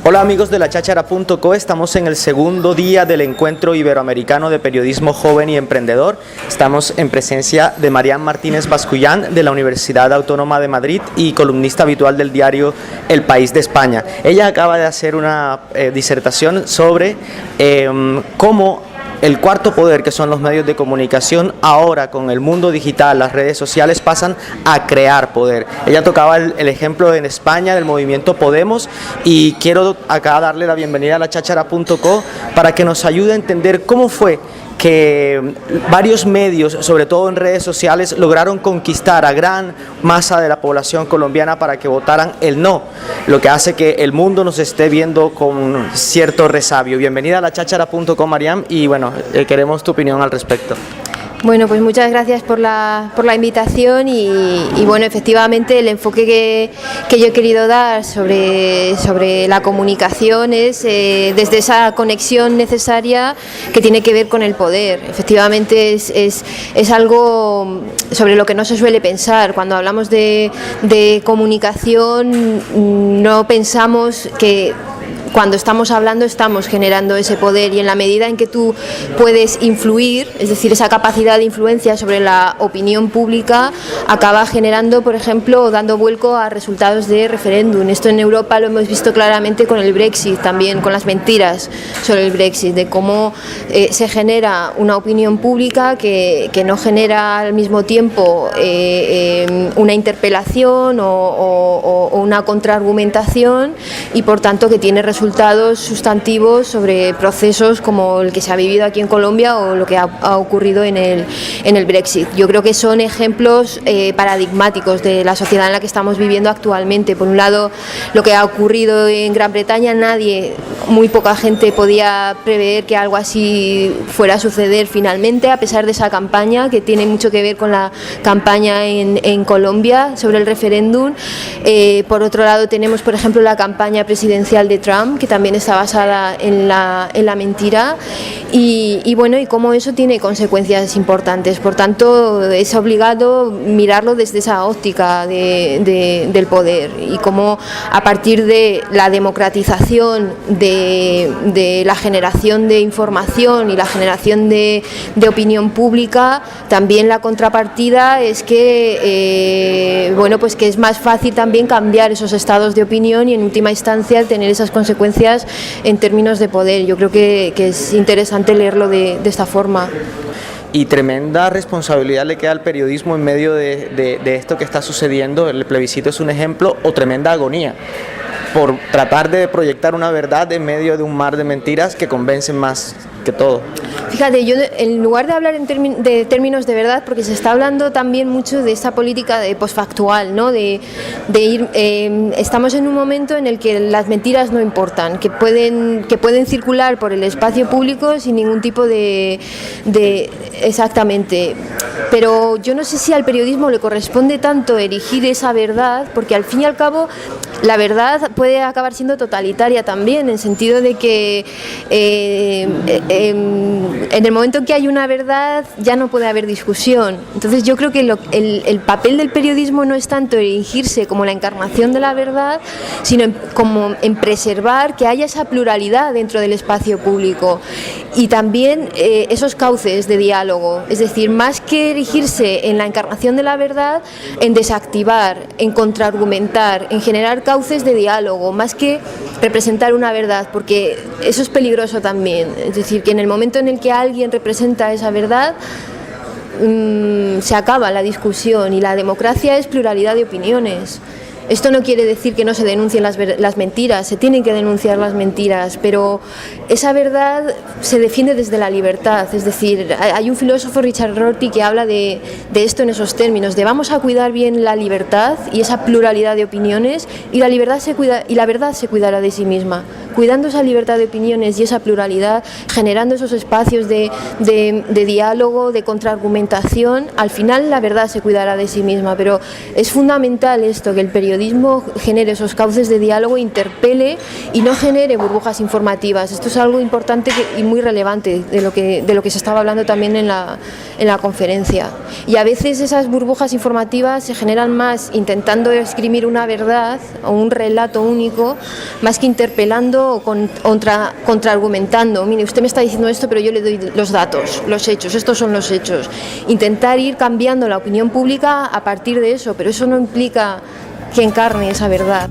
Hola amigos de lachachara.co, estamos en el segundo día del Encuentro Iberoamericano de Periodismo Joven y Emprendedor. Estamos en presencia de Mariam Martínez Bascullán de la Universidad Autónoma de Madrid y columnista habitual del diario El País de España. Ella acaba de hacer una disertación sobre cómo el cuarto poder, que son los medios de comunicación, ahora con el mundo digital, las redes sociales, pasan a crear poder. Ella tocaba el ejemplo en España del movimiento Podemos y quiero acá darle la bienvenida a lachachara.co para que nos ayude a entender cómo fue que varios medios, sobre todo en redes sociales, lograron conquistar a gran masa de la población colombiana para que votaran el no, lo que hace que el mundo nos esté viendo con cierto resabio. Bienvenida a lachachara.co, Mariam, y bueno, queremos tu opinión al respecto. Bueno, pues muchas gracias por la invitación y bueno, efectivamente el enfoque que yo he querido dar sobre la comunicación es desde esa conexión necesaria que tiene que ver con el poder. Efectivamente es algo sobre lo que no se suele pensar. Cuando hablamos de comunicación no pensamos que cuando estamos hablando estamos generando ese poder, y en la medida en que tú puedes influir, es decir, esa capacidad de influencia sobre la opinión pública, acaba generando, por ejemplo, dando vuelco a resultados de referéndum. Esto en Europa lo hemos visto claramente con el Brexit, también con las mentiras sobre el Brexit, de cómo se genera una opinión pública que no genera al mismo tiempo una interpelación o una contraargumentación, y por tanto que tiene resultados sustantivos sobre procesos como el que se ha vivido aquí en Colombia o lo que ha ocurrido en el Brexit. Yo creo que son ejemplos paradigmáticos de la sociedad en la que estamos viviendo actualmente. Por un lado, lo que ha ocurrido en Gran Bretaña, muy poca gente podía prever que algo así fuera a suceder finalmente, a pesar de esa campaña que tiene mucho que ver con la campaña en Colombia sobre el referéndum. Por otro lado, tenemos, por ejemplo, la campaña presidencial de Trump, que también está basada en la mentira, y bueno, y cómo eso tiene consecuencias importantes. Por tanto, es obligado mirarlo desde esa óptica del poder, y cómo a partir de la democratización de la generación de información y la generación de opinión pública, también la contrapartida es que bueno, pues que es más fácil también cambiar esos estados de opinión y en última instancia tener esas consecuencias en términos de poder. Yo creo que es interesante leerlo de esta forma. Y tremenda responsabilidad le queda al periodismo en medio de esto que está sucediendo. El plebiscito es un ejemplo, o tremenda agonía por tratar de proyectar una verdad en medio de un mar de mentiras que convencen más que todo. Fíjate, yo en lugar de hablar de términos de verdad, porque se está hablando también mucho de esa política de posfactual, ¿no? Estamos en un momento en el que las mentiras no importan, que pueden circular por el espacio público sin ningún tipo de exactamente. Pero yo no sé si al periodismo le corresponde tanto erigir esa verdad, porque al fin y al cabo la verdad puede acabar siendo totalitaria también, en el sentido de que en el momento en que hay una verdad ya no puede haber discusión. Entonces yo creo que el papel del periodismo no es tanto erigirse como la encarnación de la verdad, sino como en preservar que haya esa pluralidad dentro del espacio público, y también esos cauces de diálogo. Es decir, más que erigirse en la encarnación de la verdad, en desactivar, en contraargumentar, en generar cauces de diálogo, más que representar una verdad, porque eso es peligroso también. Es decir, que en el momento en el que alguien representa esa verdad, se acaba la discusión, y la democracia es pluralidad de opiniones. Esto no quiere decir que no se denuncien las mentiras, se tienen que denunciar las mentiras, pero esa verdad se defiende desde la libertad. Es decir, hay un filósofo, Richard Rorty, que habla de esto en esos términos, de vamos a cuidar bien la libertad y esa pluralidad de opiniones, y la verdad se cuidará de sí misma. cuidando esa libertad de opiniones y esa pluralidad, generando esos espacios de diálogo, de contraargumentación, al final la verdad se cuidará de sí misma, pero es fundamental esto, que el periodismo genere esos cauces de diálogo, interpele y no genere burbujas informativas. Esto es algo importante y muy relevante de lo que se estaba hablando también en la conferencia. Y a veces esas burbujas informativas se generan más intentando esgrimir una verdad o un relato único, más que interpelando o contraargumentando. Mire, usted me está diciendo esto, pero yo le doy los datos, los hechos, estos son los hechos. Intentar ir cambiando la opinión pública a partir de eso, pero eso no implica que encarne esa verdad.